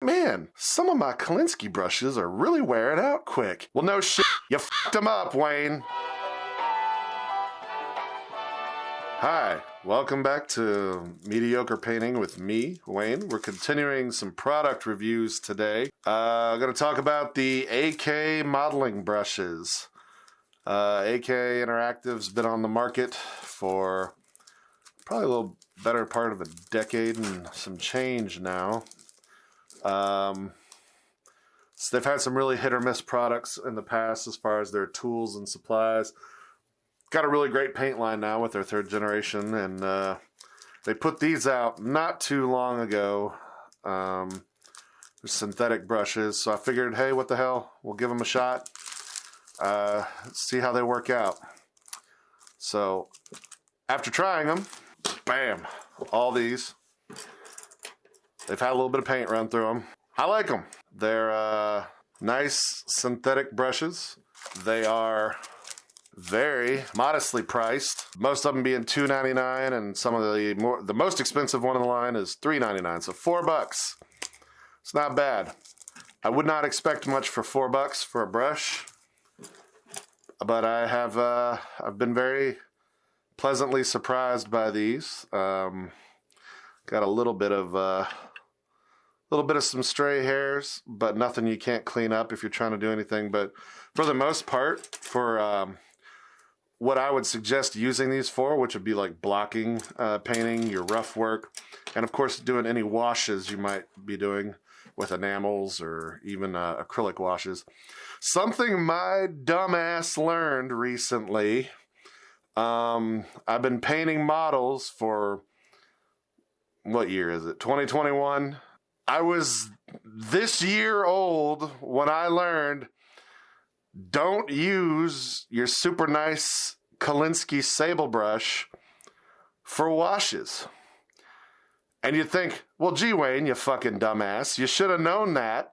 Man, some of my Kolinsky brushes are really wearing out quick. Well, no shit. You fucked them up, Wayne. Hi, welcome back to Mediocre Painting with me, Wayne. We're continuing some product reviews today. I'm going to talk about the AK modeling brushes. AK Interactive's been on the market for probably a little better part of a decade and some change now. So they've had some really hit or miss products in the past as far as their tools and supplies. Got a really great paint line now with their third generation, and they put these out not too long ago. They're synthetic brushes, so I figured, hey, what the hell? We'll give them a shot. See how they work out. So after trying them, bam, all these. They've had a little bit of paint run through them. I like them. They're nice synthetic brushes. They are very modestly priced. Most of them being $2.99, and some of the most expensive one in the line is $3.99. So $4. It's not bad. I would not expect much for $4 for a brush, but I've been very pleasantly surprised by these. Got a little bit of some stray hairs, but nothing you can't clean up if you're trying to do anything. But for the most part, for what I would suggest using these for, which would be like blocking, painting, your rough work, and of course doing any washes you might be doing with enamels or even acrylic washes. Something my dumbass learned recently. I've been painting models for, what year is it? 2021. I was this year old when I learned, don't use your super nice Kolinsky sable brush for washes. And you'd think, well, gee, Wayne, you fucking dumbass, you should have known that,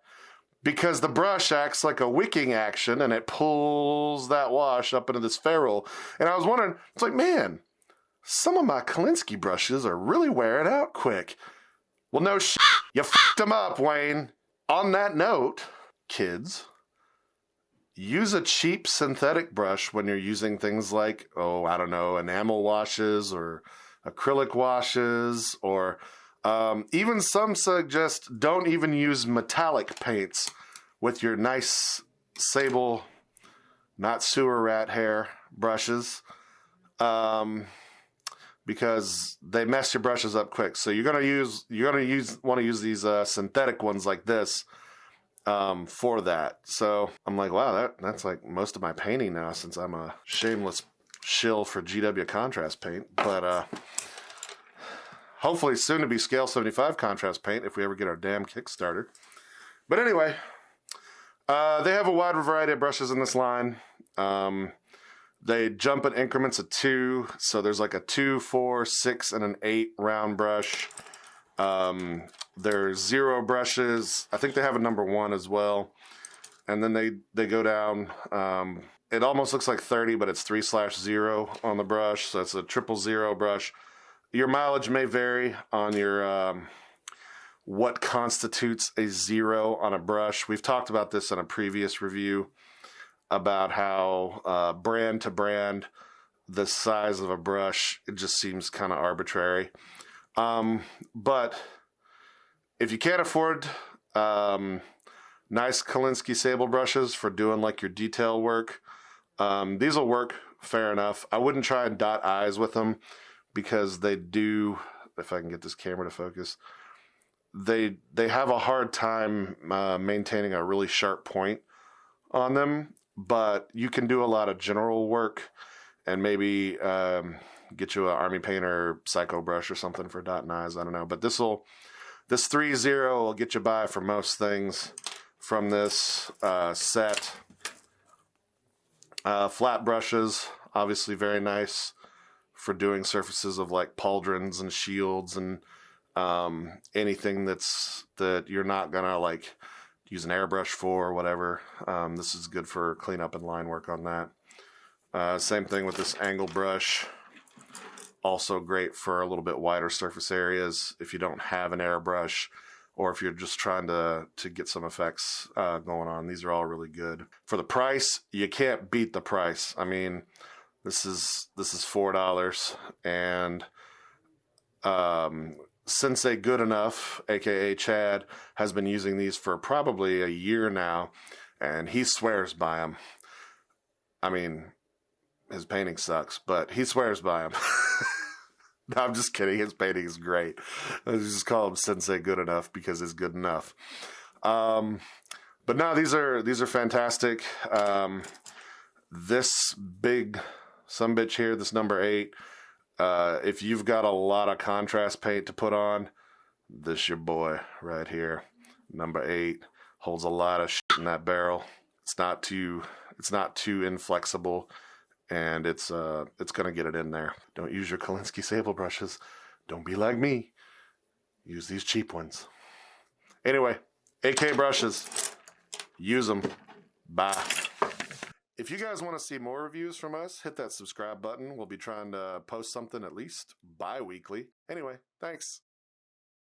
because the brush acts like a wicking action and it pulls that wash up into this ferrule. And I was wondering, it's like, man, some of my Kolinsky brushes are really wearing out quick. Well, no shit. You fucked them up, Wayne. On that note, kids, use a cheap synthetic brush when you're using things like, enamel washes or acrylic washes, or even some suggest don't even use metallic paints with your nice sable, not sewer rat hair brushes. Because they mess your brushes up quick. So you're gonna want to use these synthetic ones like this for that. So I'm like, wow, that's like most of my painting now, since I'm a shameless shill for GW contrast paint. But hopefully soon to be scale 75 contrast paint if we ever get our damn Kickstarter. But anyway, they have a wide variety of brushes in this line. They jump in increments of 2, so there's like a 2, 4, 6, and an 8 round brush. There's 0 brushes. I think they have a number 1 as well. And then they go down. It almost looks like 30, but it's 3/0 on the brush, so it's a 000 brush. Your mileage may vary on your what constitutes a 0 on a brush. We've talked about this in a previous review, about how brand to brand, the size of a brush, it just seems kind of arbitrary. But if you can't afford nice Kolinsky sable brushes for doing like your detail work, these will work fair enough. I wouldn't try and dot eyes with them, because they do, if I can get this camera to focus, they have a hard time maintaining a really sharp point on them. But you can do a lot of general work and maybe get you an Army Painter Psycho brush or something for dotting eyes. I don't know. But this 3/0 will get you by for most things from this set. Flat brushes, obviously very nice for doing surfaces of like pauldrons and shields and anything that you're not going to like use an airbrush for or whatever. This is good for cleanup and line work on that. Same thing with this angle brush. Also great for a little bit wider surface areas if you don't have an airbrush. or if you're just trying to get some effects going on. These are all really good. For the price, you can't beat the price. I mean, this is $4, and Sensei Good Enough, aka Chad, has been using these for probably a year now, and he swears by them. I mean, his painting sucks, but he swears by them. No, I'm just kidding. His painting is great. I just call him Sensei Good Enough because it's good enough. But no, these are fantastic. This big sumbitch here, this number 8, if you've got a lot of contrast paint to put on, this your boy right here. Number 8 holds a lot of shit in that barrel. It's not too inflexible, and it's gonna get it in there. Don't use your Kolinsky sable brushes. Don't be like me. Use these cheap ones. Anyway, AK brushes. Use them. Bye. If you guys want to see more reviews from us, hit that subscribe button. We'll be trying to post something at least bi-weekly. Anyway, thanks.